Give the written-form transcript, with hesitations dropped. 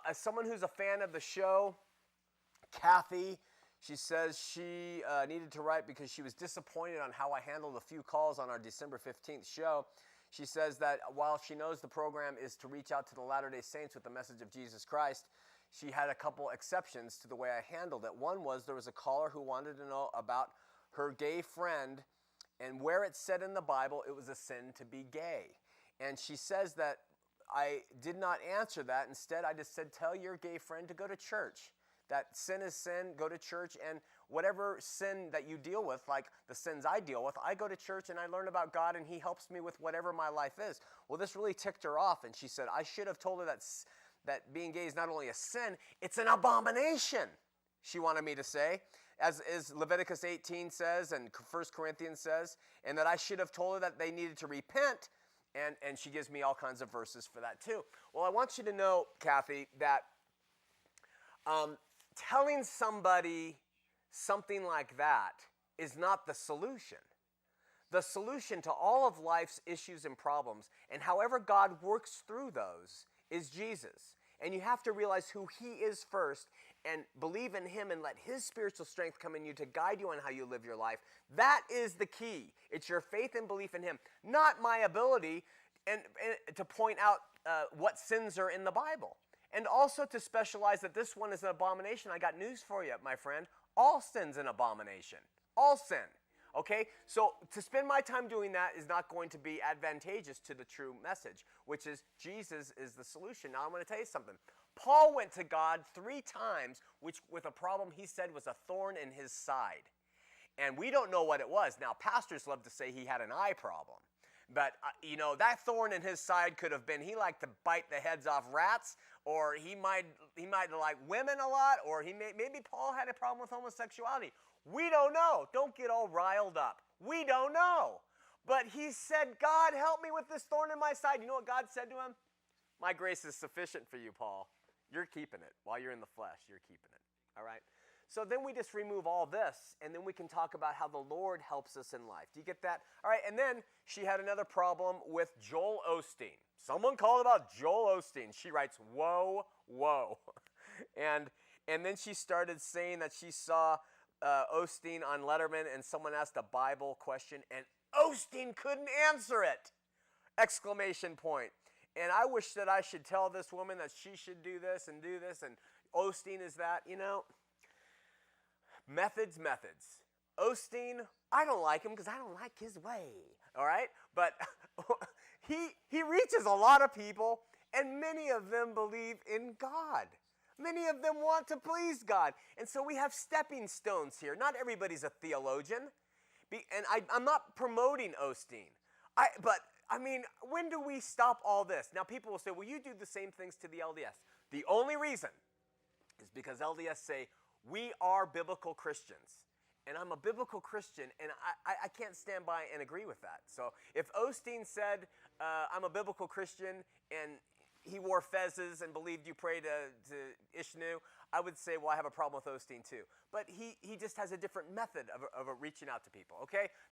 As someone who's a fan of the show, Kathy, she says she needed to write because she was disappointed on how I handled a few calls on our December 15th show. She says that while she knows the program is to reach out to the Latter-day Saints with the message of Jesus Christ, she had a couple exceptions to the way I handled it. One was there was a caller who wanted to know about her gay friend and where it said in the Bible it was a sin to be gay. And she says that I did not answer that. Instead, I just said, tell your gay friend to go to church. That sin is sin, go to church, and whatever sin that you deal with, like the sins I deal with, I go to church and I learn about God and He helps me with whatever my life is. Well, this really ticked her off, and she said, I should have told her that being gay is not only a sin, it's an abomination, she wanted me to say, as Leviticus 18 says and 1 Corinthians says, and that I should have told her that they needed to repent, and she gives me all kinds of verses for that too. Well, I want you to know, Kathy, that telling somebody something like that is not the solution. The solution to all of life's issues and problems, and however God works through those, is Jesus. And you have to realize who He is first and believe in Him and let His spiritual strength come in you to guide you on how you live your life. That is the key. It's your faith and belief in Him, not my ability and to point out what sins are in the Bible. And also to specialize that this one is an abomination. I got news for you, my friend. All sin's an abomination. All sin. Okay? So to spend my time doing that is not going to be advantageous to the true message, which is Jesus is the solution. Now I'm going to tell you something. Paul went to God 3 times with a problem he said was a thorn in his side. And we don't know what it was. Now, pastors love to say he had an eye problem. But, that thorn in his side could have been he liked to bite the heads off rats, or he might like women a lot, or maybe Paul had a problem with homosexuality. We don't know. Don't get all riled up. We don't know. But he said, God, help me with this thorn in my side. You know what God said to him? My grace is sufficient for you, Paul. You're keeping it. While you're in the flesh, you're keeping it. All right? So then we just remove all this, and then we can talk about how the Lord helps us in life. Do you get that? All right, and then she had another problem with Joel Osteen. Someone called about Joel Osteen. She writes, whoa, whoa. And then she started saying that she saw Osteen on Letterman, and someone asked a Bible question, and Osteen couldn't answer it! Exclamation point. And I wish that I should tell this woman that she should do this, and Osteen is that, Methods. Osteen, I don't like him because I don't like his way, all right? But he reaches a lot of people, and many of them believe in God. Many of them want to please God. And so we have stepping stones here. Not everybody's a theologian. And I'm not promoting Osteen. But when do we stop all this? Now, people will say, well, you do the same things to the LDS. The only reason is because LDS say, we are biblical Christians. And I'm a biblical Christian, and I can't stand by and agree with that. So if Osteen said, I'm a biblical Christian, and he wore fezzes and believed you pray to Ishnu, I would say, well, I have a problem with Osteen too. But he just has a different method of reaching out to people, okay?